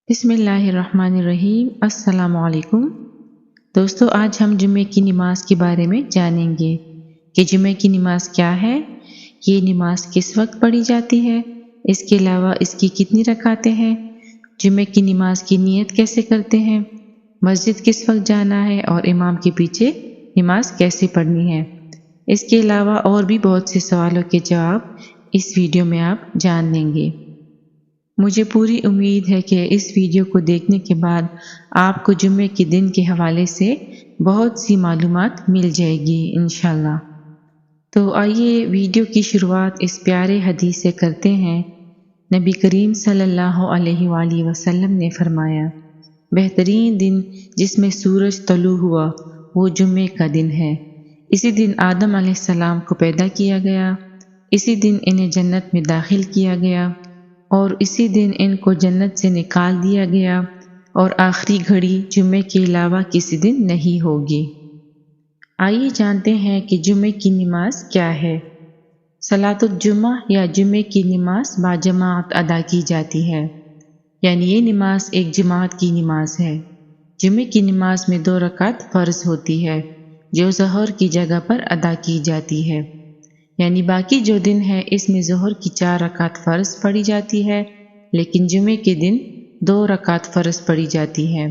بسم اللہ الرحمن الرحیم۔ السلام علیکم دوستو، آج ہم جمعے کی نماز کے بارے میں جانیں گے کہ جمعے کی نماز کیا ہے، یہ نماز کس وقت پڑھی جاتی ہے، اس کے علاوہ اس کی کتنی رکعتیں ہیں، جمعے کی نماز کی نیت کیسے کرتے ہیں، مسجد کس وقت جانا ہے اور امام کے پیچھے نماز کیسے پڑھنی ہے۔ اس کے علاوہ اور بھی بہت سے سوالوں کے جواب اس ویڈیو میں آپ جان لیں گے۔ مجھے پوری امید ہے کہ اس ویڈیو کو دیکھنے کے بعد آپ کو جمعے کے دن کے حوالے سے بہت سی معلومات مل جائے گی انشاءاللہ۔ تو آئیے ویڈیو کی شروعات اس پیارے حدیث سے کرتے ہیں۔ نبی کریم صلی اللہ علیہ وآلہ وسلم نے فرمایا، بہترین دن جس میں سورج طلوع ہوا وہ جمعے کا دن ہے۔ اسی دن آدم علیہ السلام کو پیدا کیا گیا، اسی دن انہیں جنت میں داخل کیا گیا اور اسی دن ان کو جنت سے نکال دیا گیا، اور آخری گھڑی جمعے کے علاوہ کسی دن نہیں ہوگی۔ آئیے جانتے ہیں کہ جمعے کی نماز کیا ہے۔ صلاۃ الجمعہ یا جمعے کی نماز باجماعت ادا کی جاتی ہے، یعنی یہ نماز ایک جماعت کی نماز ہے۔ جمعے کی نماز میں 2 رکعت فرض ہوتی ہے جو ظہر کی جگہ پر ادا کی جاتی ہے، یعنی باقی جو دن ہے اس میں ظہر کی 4 رکعت فرض پڑھی جاتی ہے، لیکن جمعے کے دن 2 رکعت فرض پڑھی جاتی ہے۔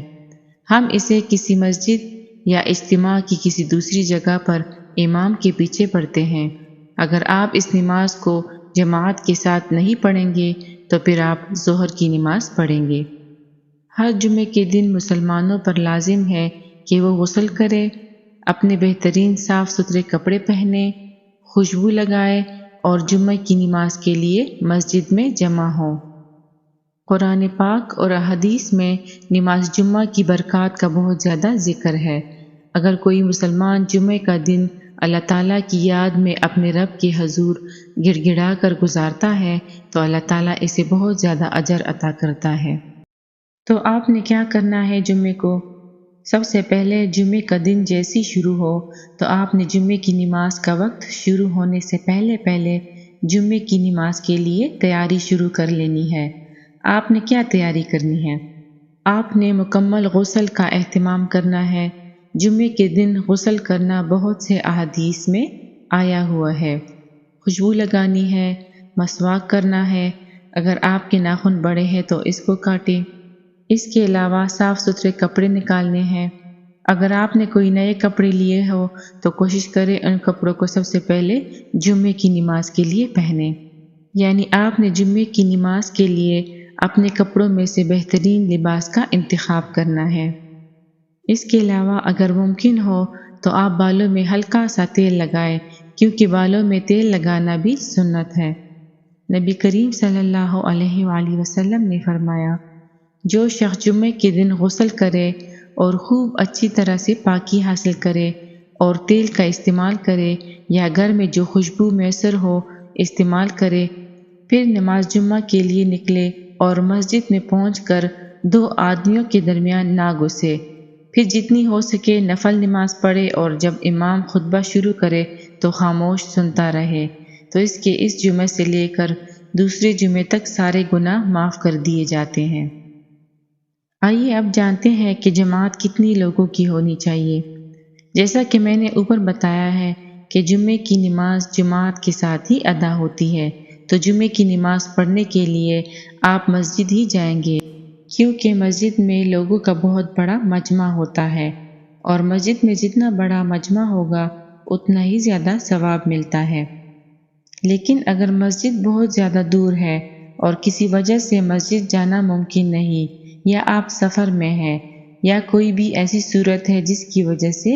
ہم اسے کسی مسجد یا اجتماع کی کسی دوسری جگہ پر امام کے پیچھے پڑھتے ہیں۔ اگر آپ اس نماز کو جماعت کے ساتھ نہیں پڑھیں گے تو پھر آپ ظہر کی نماز پڑھیں گے۔ ہر جمعے کے دن مسلمانوں پر لازم ہے کہ وہ غسل کرے، اپنے بہترین صاف ستھرے کپڑے پہنے، خوشبو لگائے اور جمعہ کی نماز کے لیے مسجد میں جمع ہوں۔ قرآن پاک اور احادیث میں نماز جمعہ کی برکات کا بہت زیادہ ذکر ہے۔ اگر کوئی مسلمان جمعے کا دن اللہ تعالیٰ کی یاد میں اپنے رب کے حضور گڑ گڑا کر گزارتا ہے تو اللہ تعالیٰ اسے بہت زیادہ اجر عطا کرتا ہے۔ تو آپ نے کیا کرنا ہے جمعے کو؟ سب سے پہلے جمعے کا دن جیسی شروع ہو تو آپ نے جمعے کی نماز کا وقت شروع ہونے سے پہلے جمعے کی نماز کے لیے تیاری شروع کر لینی ہے۔ آپ نے کیا تیاری کرنی ہے؟ آپ نے مکمل غسل کا اہتمام کرنا ہے۔ جمعے کے دن غسل کرنا بہت سے احادیث میں آیا ہوا ہے۔ خوشبو لگانی ہے، مسواک کرنا ہے، اگر آپ کے ناخن بڑے ہیں تو اس کو کاٹیں۔ اس کے علاوہ صاف ستھرے کپڑے نکالنے ہیں۔ اگر آپ نے کوئی نئے کپڑے لیے ہو تو کوشش کریں ان کپڑوں کو سب سے پہلے جمعے کی نماز کے لیے پہنیں، یعنی آپ نے جمعے کی نماز کے لیے اپنے کپڑوں میں سے بہترین لباس کا انتخاب کرنا ہے۔ اس کے علاوہ اگر ممکن ہو تو آپ بالوں میں ہلکا سا تیل لگائیں، کیونکہ بالوں میں تیل لگانا بھی سنت ہے۔ نبی کریم صلی اللہ علیہ وآلہ وسلم نے فرمایا، جو شخص جمعے کے دن غسل کرے اور خوب اچھی طرح سے پاکی حاصل کرے اور تیل کا استعمال کرے یا گھر میں جو خوشبو میسر ہو استعمال کرے، پھر نماز جمعہ کے لیے نکلے اور مسجد میں پہنچ کر 2 آدمیوں کے درمیان نہ گھسے، پھر جتنی ہو سکے نفل نماز پڑھے اور جب امام خطبہ شروع کرے تو خاموش سنتا رہے، تو اس جمعے سے لے کر دوسرے جمعے تک سارے گناہ معاف کر دیے جاتے ہیں۔ آئیے اب جانتے ہیں کہ جماعت کتنی لوگوں کی ہونی چاہیے۔ جیسا کہ میں نے اوپر بتایا ہے کہ جمعے کی نماز جماعت کے ساتھ ہی ادا ہوتی ہے، تو جمعے کی نماز پڑھنے کے لیے آپ مسجد ہی جائیں گے، کیونکہ مسجد میں لوگوں کا بہت بڑا مجمع ہوتا ہے، اور مسجد میں جتنا بڑا مجمع ہوگا اتنا ہی زیادہ ثواب ملتا ہے۔ لیکن اگر مسجد بہت زیادہ دور ہے اور کسی وجہ سے مسجد جانا ممکن نہیں، یا آپ سفر میں ہیں، یا کوئی بھی ایسی صورت ہے جس کی وجہ سے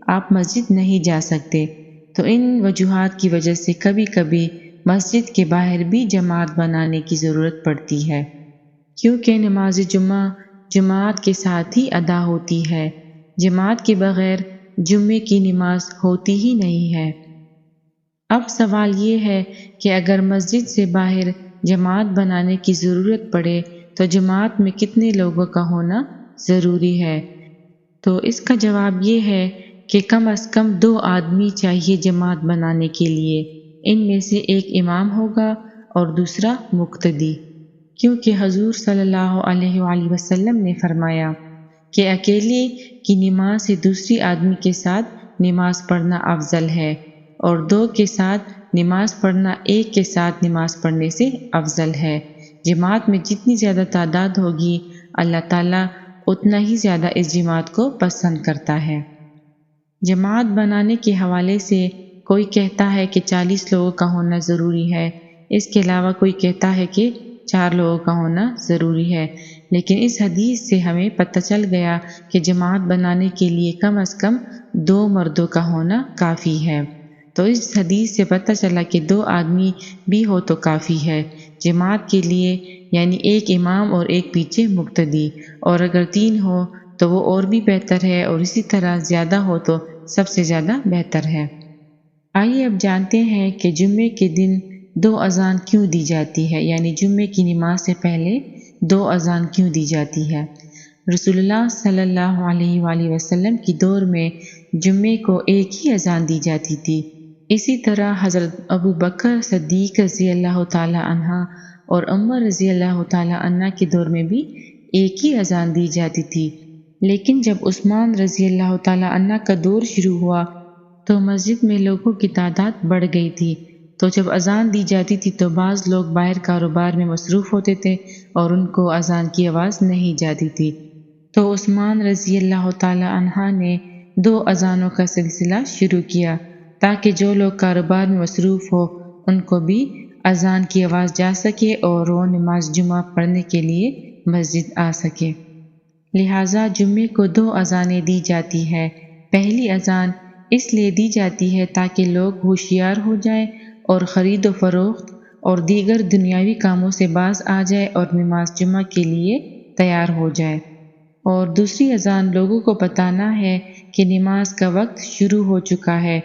آپ مسجد نہیں جا سکتے، تو ان وجوہات کی وجہ سے کبھی کبھی مسجد کے باہر بھی جماعت بنانے کی ضرورت پڑتی ہے، کیونکہ نماز جمعہ جماعت کے ساتھ ہی ادا ہوتی ہے۔ جماعت کے بغیر جمعے کی نماز ہوتی ہی نہیں ہے۔ اب سوال یہ ہے کہ اگر مسجد سے باہر جماعت بنانے کی ضرورت پڑے تو جماعت میں کتنے لوگوں کا ہونا ضروری ہے؟ تو اس کا جواب یہ ہے کہ کم از کم 2 آدمی چاہیے جماعت بنانے کے لیے۔ ان میں سے ایک امام ہوگا اور دوسرا مقتدی۔ کیونکہ حضور صلی اللہ علیہ وآلہ وسلم نے فرمایا کہ اکیلے کی نماز سے دوسری آدمی کے ساتھ نماز پڑھنا افضل ہے، اور دو کے ساتھ نماز پڑھنا ایک کے ساتھ نماز پڑھنے سے افضل ہے۔ جماعت میں جتنی زیادہ تعداد ہوگی، اللہ تعالیٰ اتنا ہی زیادہ اس جماعت کو پسند کرتا ہے۔ جماعت بنانے کے حوالے سے کوئی کہتا ہے کہ 40 لوگوں کا ہونا ضروری ہے، اس کے علاوہ کوئی کہتا ہے کہ 4 لوگوں کا ہونا ضروری ہے، لیکن اس حدیث سے ہمیں پتہ چل گیا کہ جماعت بنانے کے لیے کم از کم 2 مردوں کا ہونا کافی ہے۔ تو اس حدیث سے پتہ چلا کہ 2 آدمی بھی ہو تو کافی ہے جماعت کے لیے، یعنی ایک امام اور ایک پیچھے مقتدی، اور اگر 3 ہو تو وہ اور بھی بہتر ہے، اور اسی طرح زیادہ ہو تو سب سے زیادہ بہتر ہے۔ آئیے اب جانتے ہیں کہ جمعے کے دن 2 اذان کیوں دی جاتی ہے، یعنی جمعے کی نماز سے پہلے 2 اذان کیوں دی جاتی ہے۔ رسول اللہ صلی اللہ علیہ وآلہ وسلم کی دور میں جمعے کو ایک ہی اذان دی جاتی تھی۔ اسی طرح حضرت ابو بکر صدیق رضی اللہ تعالی عنہ اور عمر رضی اللہ تعالی عنہ کے دور میں بھی ایک ہی اذان دی جاتی تھی، لیکن جب عثمان رضی اللہ تعالی عنہ کا دور شروع ہوا تو مسجد میں لوگوں کی تعداد بڑھ گئی تھی، تو جب اذان دی جاتی تھی تو بعض لوگ باہر کاروبار میں مصروف ہوتے تھے اور ان کو اذان کی آواز نہیں جاتی تھی، تو عثمان رضی اللہ تعالی عنہ نے 2 اذانوں کا سلسلہ شروع کیا تاکہ جو لوگ کاروبار میں مصروف ہو ان کو بھی اذان کی آواز جا سکے اور وہ نماز جمعہ پڑھنے کے لیے مسجد آ سکے۔ لہٰذا جمعے کو 2 اذانیں دی جاتی ہے۔ پہلی اذان اس لیے دی جاتی ہے تاکہ لوگ ہوشیار ہو جائیں اور خرید و فروخت اور دیگر دنیاوی کاموں سے باز آ جائے اور نماز جمعہ کے لیے تیار ہو جائے، اور دوسری اذان لوگوں کو بتانا ہے کہ نماز کا وقت شروع ہو چکا ہے۔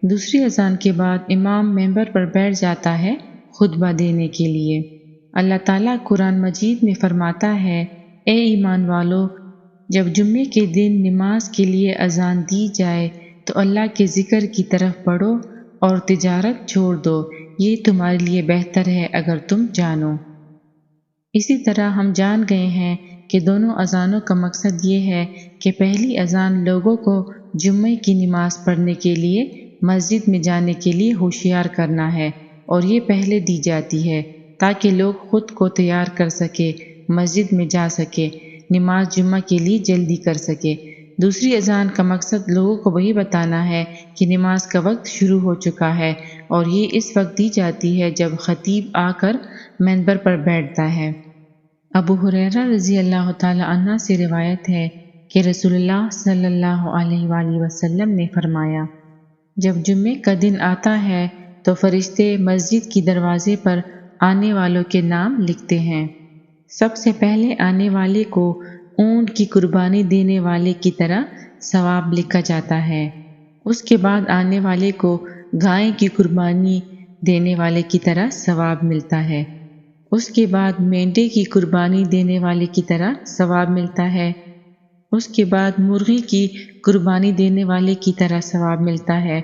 دوسری اذان کے بعد امام منبر پر بیٹھ جاتا ہے خطبہ دینے کے لیے۔ اللہ تعالیٰ قرآن مجید میں فرماتا ہے، اے ایمان والو، جب جمعے کے دن نماز کے لیے اذان دی جائے تو اللہ کے ذکر کی طرف بڑھو اور تجارت چھوڑ دو، یہ تمہارے لیے بہتر ہے اگر تم جانو۔ اسی طرح ہم جان گئے ہیں کہ دونوں اذانوں کا مقصد یہ ہے کہ پہلی اذان لوگوں کو جمعے کی نماز پڑھنے کے لیے مسجد میں جانے کے لیے ہوشیار کرنا ہے، اور یہ پہلے دی جاتی ہے تاکہ لوگ خود کو تیار کر سکے، مسجد میں جا سکے، نماز جمعہ کے لیے جلدی کر سکے۔ دوسری اذان کا مقصد لوگوں کو وہی بتانا ہے کہ نماز کا وقت شروع ہو چکا ہے، اور یہ اس وقت دی جاتی ہے جب خطیب آ کر منبر پر بیٹھتا ہے۔ ابو ہریرہ رضی اللہ تعالی عنہ سے روایت ہے کہ رسول اللہ صلی اللہ علیہ وآلہ وسلم نے فرمایا، جب جمعے کا دن آتا ہے تو فرشتے مسجد کی دروازے پر آنے والوں کے نام لکھتے ہیں۔ سب سے پہلے آنے والے کو اونٹ کی قربانی دینے والے کی طرح ثواب لکھا جاتا ہے، اس کے بعد آنے والے کو گائے کی قربانی دینے والے کی طرح ثواب ملتا ہے، اس کے بعد مینڈے کی قربانی دینے والے کی طرح ثواب ملتا ہے، اس کے بعد مرغی کی قربانی دینے والے کی طرح ثواب ملتا ہے،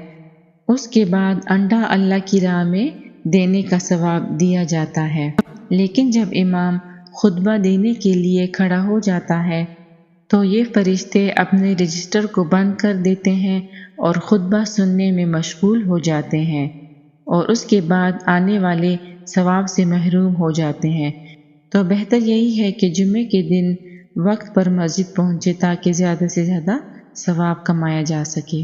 اس کے بعد انڈا اللہ کی راہ میں دینے کا ثواب دیا جاتا ہے۔ لیکن جب امام خطبہ دینے کے لیے کھڑا ہو جاتا ہے تو یہ فرشتے اپنے رجسٹر کو بند کر دیتے ہیں اور خطبہ سننے میں مشغول ہو جاتے ہیں، اور اس کے بعد آنے والے ثواب سے محروم ہو جاتے ہیں۔ تو بہتر یہی ہے کہ جمعے کے دن وقت پر مسجد پہنچے تاکہ زیادہ سے زیادہ ثواب کمایا جا سکے۔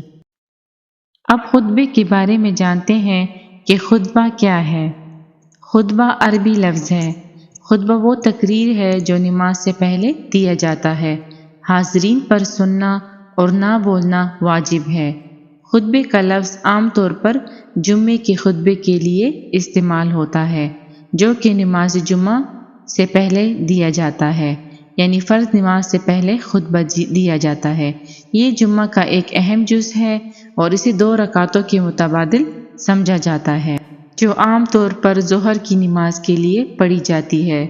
اب خطبے کے بارے میں جانتے ہیں کہ خطبہ کیا ہے۔ خطبہ عربی لفظ ہے۔ خطبہ وہ تقریر ہے جو نماز سے پہلے دیا جاتا ہے۔ حاضرین پر سننا اور نہ بولنا واجب ہے۔ خطبے کا لفظ عام طور پر جمعے کے خطبے کے لیے استعمال ہوتا ہے، جو کہ نماز جمعہ سے پہلے دیا جاتا ہے، یعنی فرض نماز سے پہلے خطبہ دیا جاتا ہے۔ یہ جمعہ کا ایک اہم جز ہے اور اسے 2 رکعتوں کے متبادل سمجھا جاتا ہے، جو عام طور پر ظہر کی نماز کے لیے پڑھی جاتی ہے،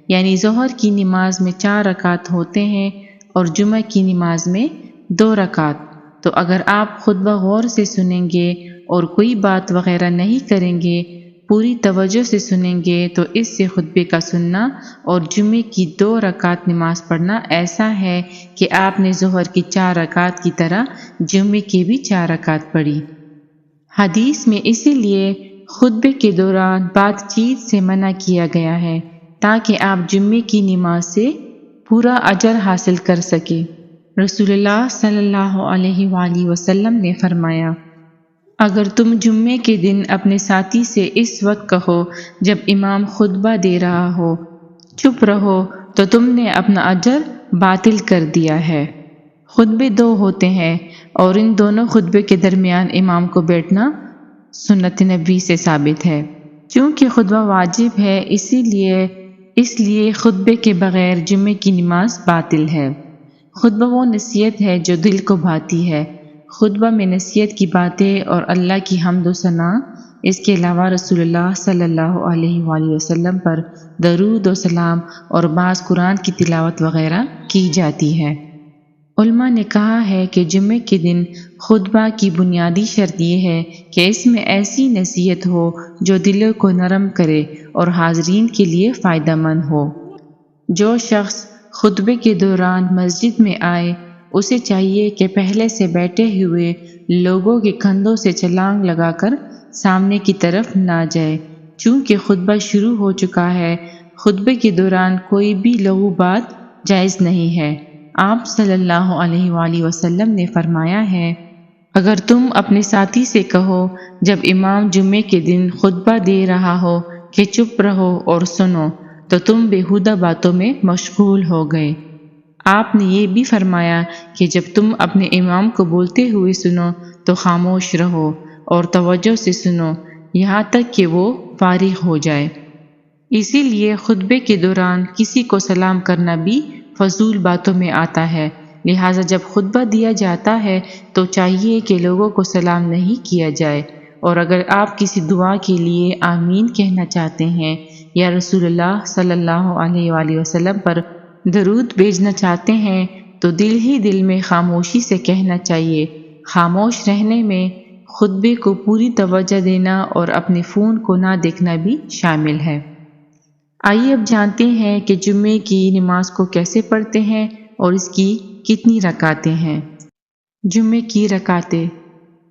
یعنی ظہر کی نماز میں 4 رکعت ہوتے ہیں اور جمعہ کی نماز میں 2 رکعت۔ تو اگر آپ خطبہ غور سے سنیں گے اور کوئی بات وغیرہ نہیں کریں گے پوری توجہ سے سنیں گے تو اس سے خطبے کا سننا اور جمعے کی 2 رکعت نماز پڑھنا ایسا ہے کہ آپ نے ظہر کی 4 رکعت کی طرح جمعے کی بھی 4 رکعت پڑھی۔ حدیث میں اسی لیے خطبے کے دوران بات چیت سے منع کیا گیا ہے تاکہ آپ جمعے کی نماز سے پورا اجر حاصل کر سکیں۔ رسول اللہ صلی اللہ علیہ وآلہ وسلم نے فرمایا، اگر تم جمعے کے دن اپنے ساتھی سے اس وقت کہو جب امام خطبہ دے رہا ہو، چپ رہو، تو تم نے اپنا اجر باطل کر دیا ہے۔ خطبے 2 ہوتے ہیں اور ان دونوں خطبے کے درمیان امام کو بیٹھنا سنت نبوی سے ثابت ہے۔ چونکہ خطبہ واجب ہے اس لیے خطبے کے بغیر جمعے کی نماز باطل ہے۔ خطبہ وہ نصیحت ہے جو دل کو بھاتی ہے۔ خطبہ میں نصیحت کی باتیں اور اللہ کی حمد و ثنا، اس کے علاوہ رسول اللہ صلی اللہ علیہ وآلہ وسلم پر درود و سلام اور بعض قرآن کی تلاوت وغیرہ کی جاتی ہے۔ علماء نے کہا ہے کہ جمعے کے دن خطبہ کی بنیادی شرط یہ ہے کہ اس میں ایسی نصیحت ہو جو دلوں کو نرم کرے اور حاضرین کے لیے فائدہ مند ہو۔ جو شخص خطبے کے دوران مسجد میں آئے اسے چاہیے کہ پہلے سے بیٹھے ہوئے لوگوں کے کندھوں سے چھلانگ لگا کر سامنے کی طرف نہ جائے۔ چونکہ خطبہ شروع ہو چکا ہے، خطبے کے دوران کوئی بھی لغو بات جائز نہیں ہے۔ آپ صلی اللہ علیہ وآلہ وسلم نے فرمایا ہے، اگر تم اپنے ساتھی سے کہو جب امام جمعے کے دن خطبہ دے رہا ہو کہ چپ رہو اور سنو، تو تم بیہودہ باتوں میں مشغول ہو گئے۔ آپ نے یہ بھی فرمایا کہ جب تم اپنے امام کو بولتے ہوئے سنو تو خاموش رہو اور توجہ سے سنو یہاں تک کہ وہ فارغ ہو جائے۔ اسی لیے خطبے کے دوران کسی کو سلام کرنا بھی فضول باتوں میں آتا ہے، لہٰذا جب خطبہ دیا جاتا ہے تو چاہیے کہ لوگوں کو سلام نہیں کیا جائے، اور اگر آپ کسی دعا کے لیے آمین کہنا چاہتے ہیں یا رسول اللہ صلی اللہ علیہ وآلہ وسلم پر درود بھیجنا چاہتے ہیں تو دل ہی دل میں خاموشی سے کہنا چاہیے۔ خاموش رہنے میں خطبے کو پوری توجہ دینا اور اپنے فون کو نہ دیکھنا بھی شامل ہے۔ آئیے اب جانتے ہیں کہ جمعے کی نماز کو کیسے پڑھتے ہیں اور اس کی کتنی رکعتیں ہیں۔ جمعے کی رکعتیں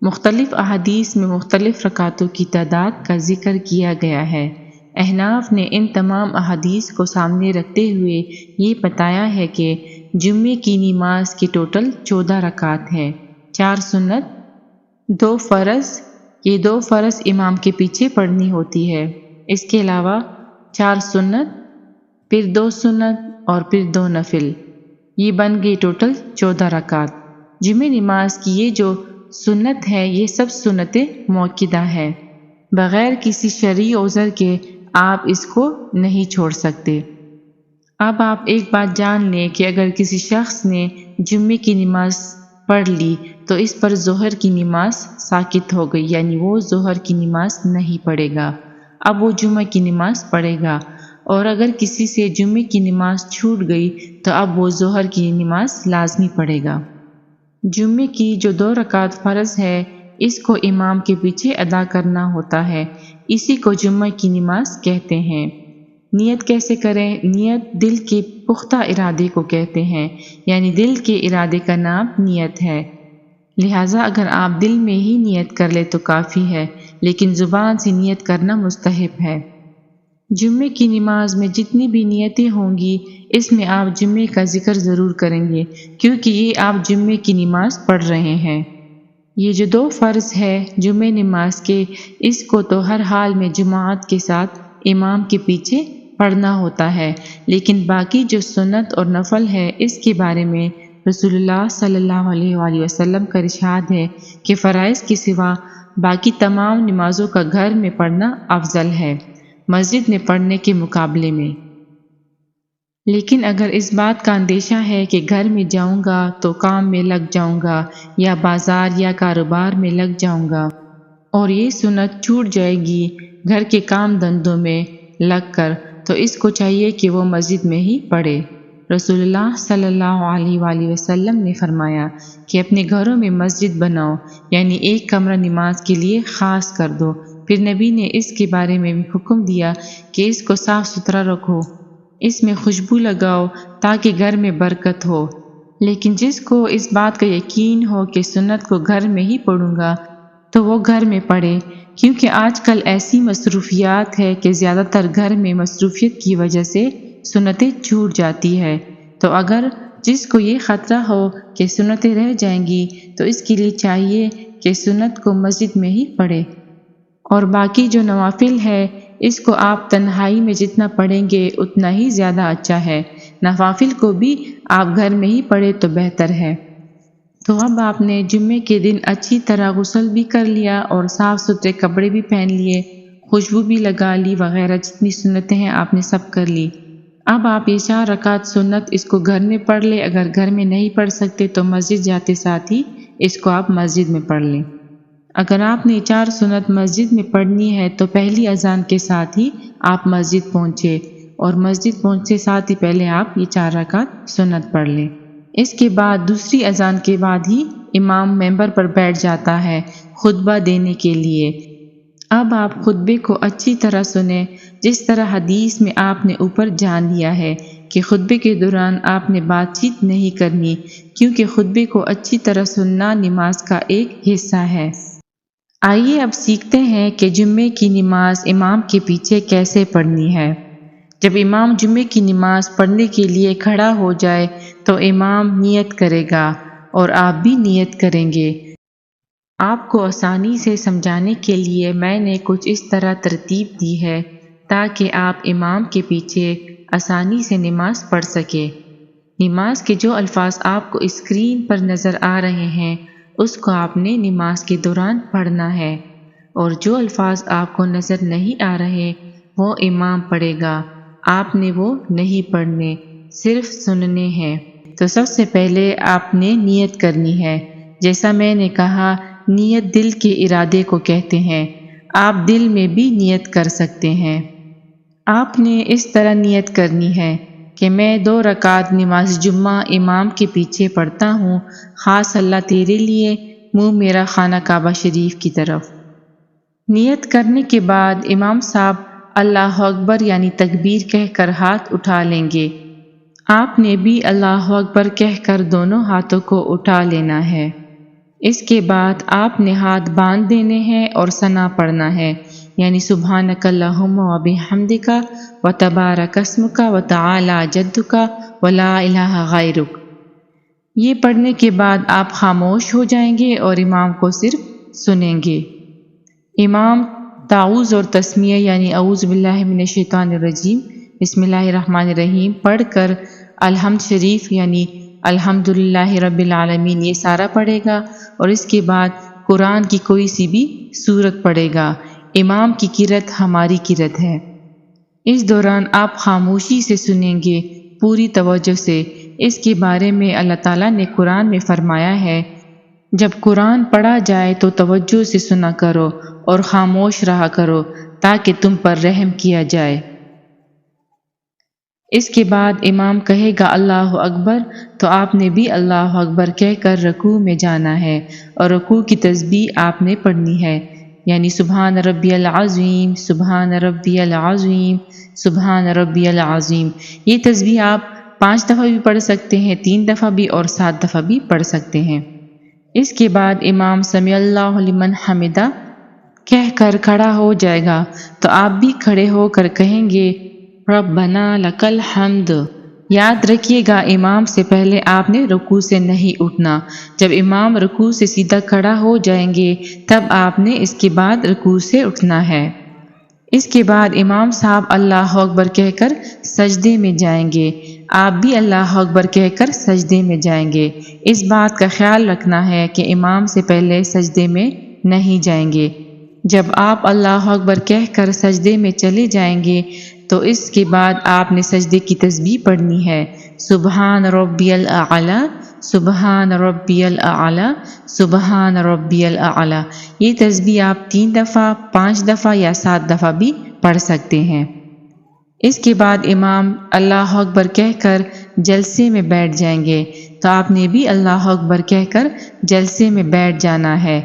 مختلف احادیث میں مختلف رکعتوں کی تعداد کا ذکر کیا گیا ہے۔ احناف نے ان تمام احادیث کو سامنے رکھتے ہوئے یہ بتایا ہے کہ جمعے کی نماز کی ٹوٹل 14 رکعت ہے، 4 سنت، 2 فرض۔ یہ 2 فرض امام کے پیچھے پڑھنی ہوتی ہے۔ اس کے علاوہ 4 سنت، پھر 2 سنت اور پھر 2 نفل، یہ بن گئی ٹوٹل 14 رکعت۔ جمعہ نماز کی یہ جو سنت ہے یہ سب سنتیں موقدہ ہے، بغیر کسی شرعی عذر کے آپ اس کو نہیں چھوڑ سکتے۔ اب آپ ایک بات جان لیں کہ اگر کسی شخص نے جمعے کی نماز پڑھ لی تو اس پر ظہر کی نماز ساقط ہو گئی، یعنی وہ ظہر کی نماز نہیں پڑھے گا، اب وہ جمعہ کی نماز پڑھے گا۔ اور اگر کسی سے جمعے کی نماز چھوٹ گئی تو اب وہ ظہر کی نماز لازمی پڑھے گا۔ جمعے کی جو 2 رکعت فرض ہے اس کو امام کے پیچھے ادا کرنا ہوتا ہے، اسی کو جمعہ کی نماز کہتے ہیں۔ نیت کیسے کریں؟ نیت دل کے پختہ ارادے کو کہتے ہیں، یعنی دل کے ارادے کا نام نیت ہے۔ لہٰذا اگر آپ دل میں ہی نیت کر لیں تو کافی ہے، لیکن زبان سے نیت کرنا مستحب ہے۔ جمعے کی نماز میں جتنی بھی نیتیں ہوں گی اس میں آپ جمعے کا ذکر ضرور کریں گے، کیونکہ یہ آپ جمعے کی نماز پڑھ رہے ہیں۔ یہ جو 2 فرض ہے جمعہ نماز کے، اس کو تو ہر حال میں جماعت کے ساتھ امام کے پیچھے پڑھنا ہوتا ہے، لیکن باقی جو سنت اور نفل ہے اس کے بارے میں رسول اللہ صلی اللہ علیہ وآلہ وسلم کا ارشاد ہے کہ فرائض کے سوا باقی تمام نمازوں کا گھر میں پڑھنا افضل ہے مسجد میں پڑھنے کے مقابلے میں۔ لیکن اگر اس بات کا اندیشہ ہے کہ گھر میں جاؤں گا تو کام میں لگ جاؤں گا یا بازار یا کاروبار میں لگ جاؤں گا اور یہ سنت چھوٹ جائے گی گھر کے کام دھندوں میں لگ کر، تو اس کو چاہیے کہ وہ مسجد میں ہی پڑھے۔ رسول اللہ صلی اللہ علیہ وآلہ وسلم نے فرمایا کہ اپنے گھروں میں مسجد بناؤ، یعنی ایک کمرہ نماز کے لیے خاص کر دو، پھر نبی نے اس کے بارے میں بھی حکم دیا کہ اس کو صاف ستھرا رکھو، اس میں خوشبو لگاؤ تاکہ گھر میں برکت ہو۔ لیکن جس کو اس بات کا یقین ہو کہ سنت کو گھر میں ہی پڑھوں گا تو وہ گھر میں پڑھے، کیونکہ آج کل ایسی مصروفیات ہے کہ زیادہ تر گھر میں مصروفیت کی وجہ سے سنتیں چھوٹ جاتی ہے۔ تو اگر جس کو یہ خطرہ ہو کہ سنتیں رہ جائیں گی تو اس کے لیے چاہیے کہ سنت کو مسجد میں ہی پڑھے، اور باقی جو نوافل ہے اس کو آپ تنہائی میں جتنا پڑھیں گے اتنا ہی زیادہ اچھا ہے۔ نوافل کو بھی آپ گھر میں ہی پڑھیں تو بہتر ہے۔ تو اب آپ نے جمعے کے دن اچھی طرح غسل بھی کر لیا اور صاف ستھرے کپڑے بھی پہن لیے، خوشبو بھی لگا لی، وغیرہ جتنی سنتیں ہیں آپ نے سب کر لی۔ اب آپ یہ 4 رکعت سنت اس کو گھر میں پڑھ لیں، اگر گھر میں نہیں پڑھ سکتے تو مسجد جاتے ساتھ ہی اس کو آپ مسجد میں پڑھ لیں۔ اگر آپ نے 4 سنت مسجد میں پڑھنی ہے تو پہلی اذان کے ساتھ ہی آپ مسجد پہنچے، اور مسجد پہنچے ساتھ ہی پہلے آپ یہ 4 رکعت سنت پڑھ لیں۔ اس کے بعد دوسری اذان کے بعد ہی امام ممبر پر بیٹھ جاتا ہے خطبہ دینے کے لیے۔ اب آپ خطبے کو اچھی طرح سنیں، جس طرح حدیث میں آپ نے اوپر جان لیا ہے کہ خطبے کے دوران آپ نے بات چیت نہیں کرنی، کیونکہ خطبے کو اچھی طرح سننا نماز کا ایک حصہ ہے۔ آئیے اب سیکھتے ہیں کہ جمعے کی نماز امام کے پیچھے کیسے پڑھنی ہے۔ جب امام جمعے کی نماز پڑھنے کے لیے کھڑا ہو جائے تو امام نیت کرے گا اور آپ بھی نیت کریں گے۔ آپ کو آسانی سے سمجھانے کے لیے میں نے کچھ اس طرح ترتیب دی ہے تاکہ آپ امام کے پیچھے آسانی سے نماز پڑھ سکیں۔ نماز کے جو الفاظ آپ کو اسکرین پر نظر آ رہے ہیں اس کو آپ نے نماز کے دوران پڑھنا ہے، اور جو الفاظ آپ کو نظر نہیں آ رہے وہ امام پڑھے گا، آپ نے وہ نہیں پڑھنے، صرف سننے ہیں۔ تو سب سے پہلے آپ نے نیت کرنی ہے۔ جیسا میں نے کہا، نیت دل کے ارادے کو کہتے ہیں۔ آپ دل میں بھی نیت کر سکتے ہیں۔ آپ نے اس طرح نیت کرنی ہے کہ میں 2 رکعت نماز جمعہ امام کے پیچھے پڑھتا ہوں، خاص اللہ تیرے لیے، منہ میرا خانہ کعبہ شریف کی طرف۔ نیت کرنے کے بعد امام صاحب اللہ اکبر یعنی تکبیر کہہ کر ہاتھ اٹھا لیں گے۔ آپ نے بھی اللہ اکبر کہہ کر دونوں ہاتھوں کو اٹھا لینا ہے۔ اس کے بعد آپ نے ہاتھ باندھ دینے ہیں اور ثنا پڑھنا ہے، یعنی سبحانک اللہم و بحمدک و تبارک اسمک و تعالی جدک و لا الہ غیرک۔ یہ پڑھنے کے بعد آپ خاموش ہو جائیں گے اور امام کو صرف سنیں گے۔ امام تعوذ اور تسمیہ یعنی اعوذ باللہ من الشیطان الرجیم، بسم اللہ الرحمن الرحیم پڑھ کر الحمد شریف یعنی الحمدللہ رب العالمین یہ سارا پڑھے گا، اور اس کے بعد قرآن کی کوئی سی بھی سورت پڑھے گا۔ امام کی قرأت ہماری قرأت ہے۔ اس دوران آپ خاموشی سے سنیں گے، پوری توجہ سے۔ اس کے بارے میں اللہ تعالیٰ نے قرآن میں فرمایا ہے، جب قرآن پڑھا جائے تو توجہ سے سنا کرو اور خاموش رہا کرو تاکہ تم پر رحم کیا جائے۔ اس کے بعد امام کہے گا اللہ اکبر، تو آپ نے بھی اللہ اکبر کہہ کر رکوع میں جانا ہے، اور رکوع کی تسبیح آپ نے پڑھنی ہے، یعنی سبحان ربی العظیم، سبحان ربی العظیم، سبحان ربی العظیم۔ یہ تسبیح آپ 5 دفعہ بھی پڑھ سکتے ہیں، 3 دفعہ بھی اور 7 دفعہ بھی پڑھ سکتے ہیں۔ اس کے بعد امام سمیع اللہ لمن حمدہ کہہ کر کھڑا ہو جائے گا، تو آپ بھی کھڑے ہو کر کہیں گے ربنا لک الحمد۔ یاد رکھیے گا امام سے پہلے آپ نے رکوع سے نہیں اٹھنا۔ جب امام رکوع سے سیدھا کھڑا ہو جائیں گے تب آپ نے اس کے بعد رکوع سے اٹھنا ہے۔ اس کے بعد امام صاحب اللہ اکبر کہہ کر سجدے میں جائیں گے، آپ بھی اللہ اکبر کہہ کر سجدے میں جائیں گے۔ اس بات کا خیال رکھنا ہے کہ امام سے پہلے سجدے میں نہیں جائیں گے۔ جب آپ اللہ اکبر کہہ کر سجدے میں چلے جائیں گے تو اس کے بعد آپ نے سجدے کی تسبیح پڑھنی ہے، سبحان ربی الاعلی، سبحان ربی الاعلی، سبحان ربی الاعلی۔ یہ تسبیح آپ 3 دفعہ، 5 دفعہ یا 7 دفعہ بھی پڑھ سکتے ہیں۔ اس کے بعد امام اللہ اکبر کہہ کر جلسے میں بیٹھ جائیں گے، تو آپ نے بھی اللہ اکبر کہہ کر جلسے میں بیٹھ جانا ہے۔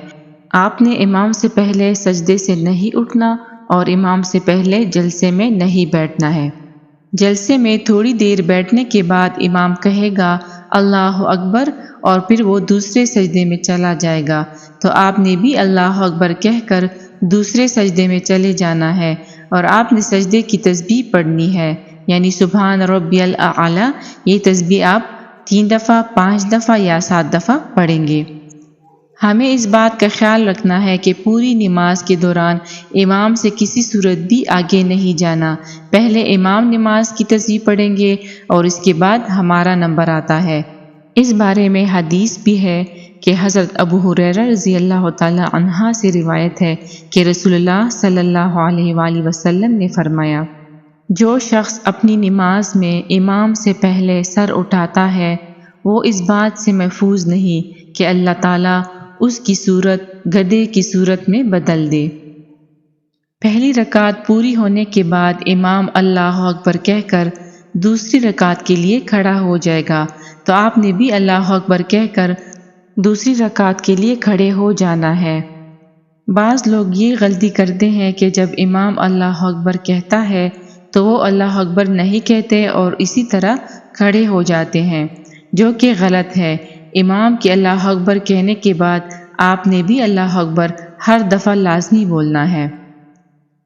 آپ نے امام سے پہلے سجدے سے نہیں اٹھنا اور امام سے پہلے جلسے میں نہیں بیٹھنا ہے۔ جلسے میں تھوڑی دیر بیٹھنے کے بعد امام کہے گا اللہ اکبر اور پھر وہ دوسرے سجدے میں چلا جائے گا، تو آپ نے بھی اللہ اکبر کہہ کر دوسرے سجدے میں چلے جانا ہے اور آپ نے سجدے کی تسبیح پڑھنی ہے، یعنی سبحان ربی الاعلی۔ یہ تسبیح آپ 3 دفعہ، 5 دفعہ یا 7 دفعہ پڑھیں گے۔ ہمیں اس بات کا خیال رکھنا ہے کہ پوری نماز کے دوران امام سے کسی صورت بھی آگے نہیں جانا۔ پہلے امام نماز کی تسبیح پڑھیں گے اور اس کے بعد ہمارا نمبر آتا ہے۔ اس بارے میں حدیث بھی ہے کہ حضرت ابو ہریرہ رضی اللہ تعالی عنہ سے روایت ہے کہ رسول اللہ صلی اللہ علیہ وآلہ وسلم نے فرمایا، جو شخص اپنی نماز میں امام سے پہلے سر اٹھاتا ہے وہ اس بات سے محفوظ نہیں کہ اللہ تعالیٰ اس کی صورت گدھے کی صورت میں بدل دے۔ پہلی رکعت پوری ہونے کے بعد امام اللہ اکبر کہہ کر دوسری رکعت کے لیے کھڑا ہو جائے گا، تو آپ نے بھی اللہ اکبر کہہ کر دوسری رکعت کے لیے کھڑے ہو جانا ہے۔ بعض لوگ یہ غلطی کرتے ہیں کہ جب امام اللہ اکبر کہتا ہے تو وہ اللہ اکبر نہیں کہتے اور اسی طرح کھڑے ہو جاتے ہیں، جو کہ غلط ہے۔ امام کے اللہ اکبر کہنے کے بعد آپ نے بھی اللہ اکبر ہر دفعہ لازمی بولنا ہے۔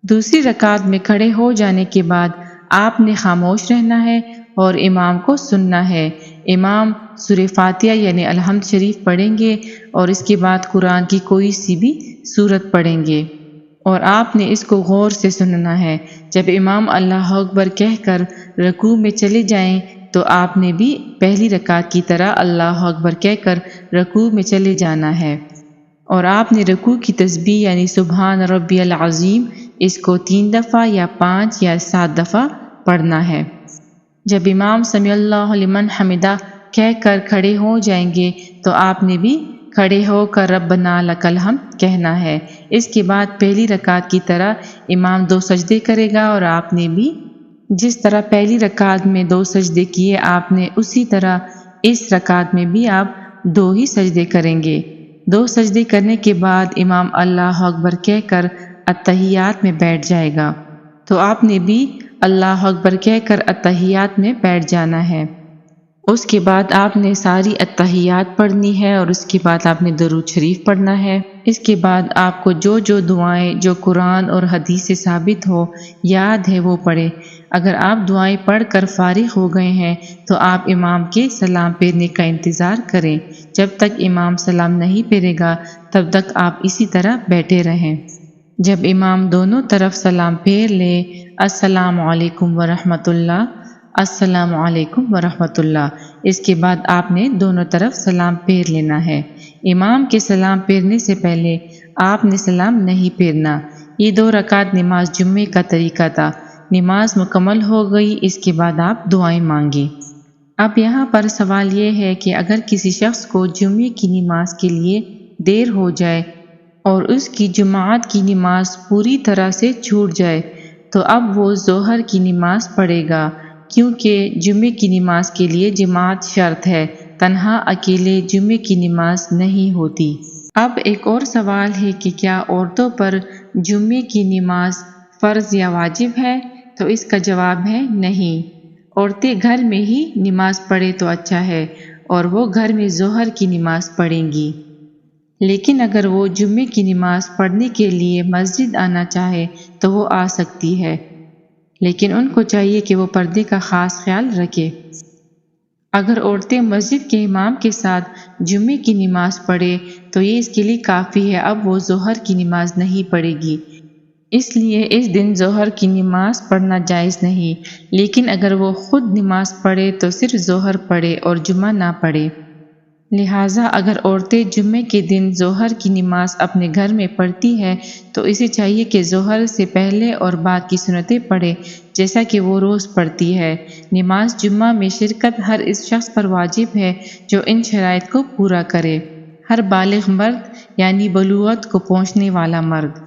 دوسری رکعت میں کھڑے ہو جانے کے بعد آپ نے خاموش رہنا ہے اور امام کو سننا ہے۔ امام سورہ فاتحہ یعنی الحمد شریف پڑھیں گے اور اس کے بعد قرآن کی کوئی سی بھی سورت پڑھیں گے اور آپ نے اس کو غور سے سننا ہے۔ جب امام اللہ اکبر کہہ کر رکوع میں چلے جائیں تو آپ نے بھی پہلی رکعت کی طرح اللہ اکبر کہہ کر رکوع میں چلے جانا ہے اور آپ نے رکوع کی تسبیح یعنی سبحان ربی العظیم اس کو 3 دفعہ یا 5 یا 7 دفعہ پڑھنا ہے۔ جب امام سمیع اللہ لمن حمدہ کہہ کر کھڑے ہو جائیں گے تو آپ نے بھی کھڑے ہو کر ربنا لک الحمد کہنا ہے۔ اس کے بعد پہلی رکعت کی طرح امام 2 سجدے کرے گا اور آپ نے بھی جس طرح پہلی رکعت میں 2 سجدے کیے آپ نے اسی طرح اس رکعت میں بھی آپ 2 ہی سجدے کریں گے۔ 2 سجدے کرنے کے بعد امام اللہ اکبر کہہ کر اتحیات میں بیٹھ جائے گا، تو آپ نے بھی اللہ اکبر کہہ کر اتحیات میں بیٹھ جانا ہے۔ اس کے بعد آپ نے ساری اتحیات پڑھنی ہے اور اس کے بعد آپ نے درود شریف پڑھنا ہے۔ اس کے بعد آپ کو جو دعائیں جو قرآن اور حدیث سے ثابت ہو یاد ہے وہ پڑھے۔ اگر آپ دعائیں پڑھ کر فارغ ہو گئے ہیں تو آپ امام کے سلام پھیرنے کا انتظار کریں۔ جب تک امام سلام نہیں پھیرے گا تب تک آپ اسی طرح بیٹھے رہیں۔ جب امام دونوں طرف سلام پھیر لے السلام علیکم ورحمۃ اللہ، السلام علیکم ورحمۃ اللہ، اس کے بعد آپ نے دونوں طرف سلام پھیر لینا ہے۔ امام کے سلام پھیرنے سے پہلے آپ نے سلام نہیں پھیرنا۔ یہ 2 رکعت نماز جمعے کا طریقہ تھا۔ نماز مکمل ہو گئی، اس کے بعد آپ دعائیں مانگیں۔ اب یہاں پر سوال یہ ہے کہ اگر کسی شخص کو جمعے کی نماز کے لیے دیر ہو جائے اور اس کی جماعت کی نماز پوری طرح سے چھوٹ جائے تو اب وہ ظہر کی نماز پڑھے گا، کیونکہ جمعے کی نماز کے لیے جماعت شرط ہے، تنہا اکیلے جمعے کی نماز نہیں ہوتی۔ اب ایک اور سوال ہے کہ کیا عورتوں پر جمعے کی نماز فرض یا واجب ہے؟ تو اس کا جواب ہے نہیں۔ عورتیں گھر میں ہی نماز پڑھے تو اچھا ہے اور وہ گھر میں ظہر کی نماز پڑھیں گی، لیکن اگر وہ جمعے کی نماز پڑھنے کے لیے مسجد آنا چاہے تو وہ آ سکتی ہے، لیکن ان کو چاہیے کہ وہ پردے کا خاص خیال رکھے۔ اگر عورتیں مسجد کے امام کے ساتھ جمعے کی نماز پڑھے تو یہ اس کے لیے کافی ہے، اب وہ ظہر کی نماز نہیں پڑھے گی، اس لیے اس دن ظہر کی نماز پڑھنا جائز نہیں۔ لیکن اگر وہ خود نماز پڑھے تو صرف ظہر پڑھے اور جمعہ نہ پڑھے۔ لہٰذا اگر عورتیں جمعے کے دن ظہر کی نماز اپنے گھر میں پڑھتی ہے تو اسے چاہیے کہ ظہر سے پہلے اور بعد کی سنتیں پڑھے جیسا کہ وہ روز پڑھتی ہے۔ نماز جمعہ میں شرکت ہر اس شخص پر واجب ہے جو ان شرائط کو پورا کرے: ہر بالغ مرد یعنی بلوغت کو پہنچنے والا مرد،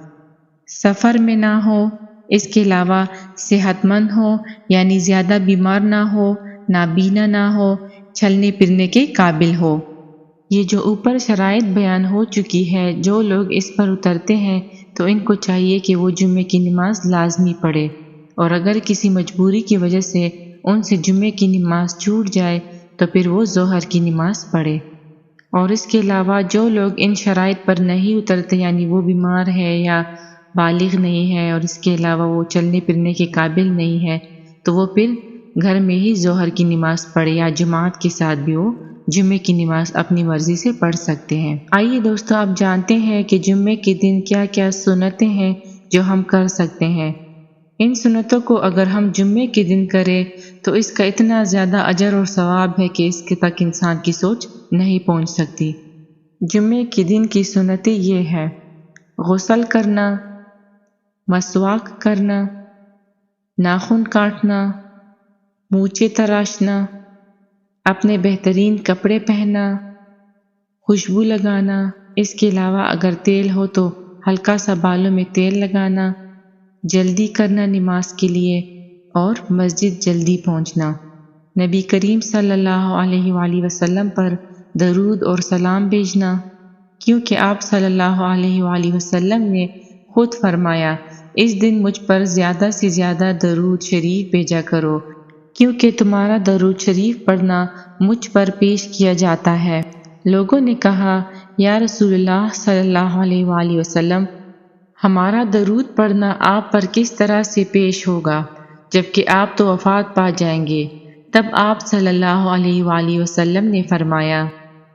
سفر میں نہ ہو، اس کے علاوہ صحت مند ہو یعنی زیادہ بیمار نہ ہو، نابینا نہ ہو، چلنے پھرنے کے قابل ہو، یہ جو اوپر شرائط بیان ہو چکی ہے، جو لوگ اس پر اترتے ہیں تو ان کو چاہیے کہ وہ جمعے کی نماز لازمی پڑھے، اور اگر کسی مجبوری کی وجہ سے ان سے جمعے کی نماز چھوٹ جائے تو پھر وہ ظہر کی نماز پڑھے۔ اور اس کے علاوہ جو لوگ ان شرائط پر نہیں اترتے، یعنی وہ بیمار ہے یا بالغ نہیں ہے، اور اس کے علاوہ وہ چلنے پھرنے کے قابل نہیں ہے، تو وہ پھر گھر میں ہی ظہر کی نماز پڑھے، یا جماعت کے ساتھ بھی وہ جمعے کی نماز اپنی مرضی سے پڑھ سکتے ہیں۔ آئیے دوستو، آپ جانتے ہیں کہ جمعے کے دن کیا کیا سنتیں ہیں جو ہم کر سکتے ہیں۔ ان سنتوں کو اگر ہم جمعے کے دن کریں تو اس کا اتنا زیادہ اجر اور ثواب ہے کہ اس کے تک انسان کی سوچ نہیں پہنچ سکتی۔ جمعے کے دن کی سنتیں یہ ہے: غسل کرنا، مسواک کرنا، ناخن کاٹنا، مونچھیں تراشنا، اپنے بہترین کپڑے پہننا، خوشبو لگانا، اس کے علاوہ اگر تیل ہو تو ہلکا سا بالوں میں تیل لگانا، جلدی کرنا نماز کے لیے، اور مسجد جلدی پہنچنا، نبی کریم صلی اللہ علیہ وآلہ وسلم پر درود اور سلام بھیجنا، کیونکہ آپ صلی اللہ علیہ وآلہ وسلم نے خود فرمایا، اس دن مجھ پر زیادہ سے زیادہ درود شریف بھیجا کرو، کیونکہ تمہارا درود شریف پڑھنا مجھ پر پیش کیا جاتا ہے۔ لوگوں نے کہا، یا رسول اللہ صلی اللہ علیہ وآلہ وسلم، ہمارا درود پڑھنا آپ پر کس طرح سے پیش ہوگا جبکہ آپ تو وفات پا جائیں گے؟ تب آپ صلی اللہ علیہ وآلہ وسلم نے فرمایا،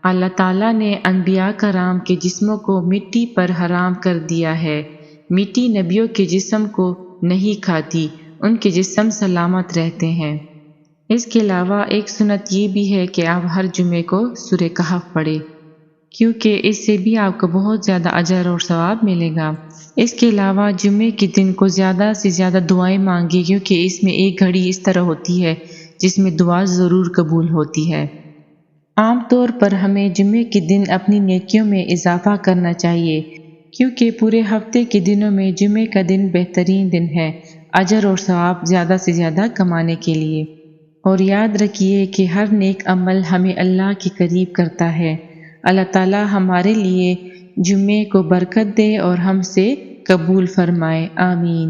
اللہ تعالیٰ نے انبیاء کرام کے جسموں کو مٹی پر حرام کر دیا ہے، مٹی نبیوں کے جسم کو نہیں کھاتی، ان کے جسم سلامت رہتے ہیں۔ اس کے علاوہ ایک سنت یہ بھی ہے کہ آپ ہر جمعے کو سورہ کہف پڑھیں، کیونکہ اس سے بھی آپ کو بہت زیادہ اجر اور ثواب ملے گا۔ اس کے علاوہ جمعے کے دن کو زیادہ سے زیادہ دعائیں مانگیں، کیونکہ اس میں ایک گھڑی اس طرح ہوتی ہے جس میں دعا ضرور قبول ہوتی ہے۔ عام طور پر ہمیں جمعے کے دن اپنی نیکیوں میں اضافہ کرنا چاہیے، کیونکہ پورے ہفتے کے دنوں میں جمعے کا دن بہترین دن ہے اجر اور ثواب زیادہ سے زیادہ کمانے کے لیے۔ اور یاد رکھیے کہ ہر نیک عمل ہمیں اللہ کے قریب کرتا ہے۔ اللہ تعالی ہمارے لیے جمعے کو برکت دے اور ہم سے قبول فرمائے، آمین۔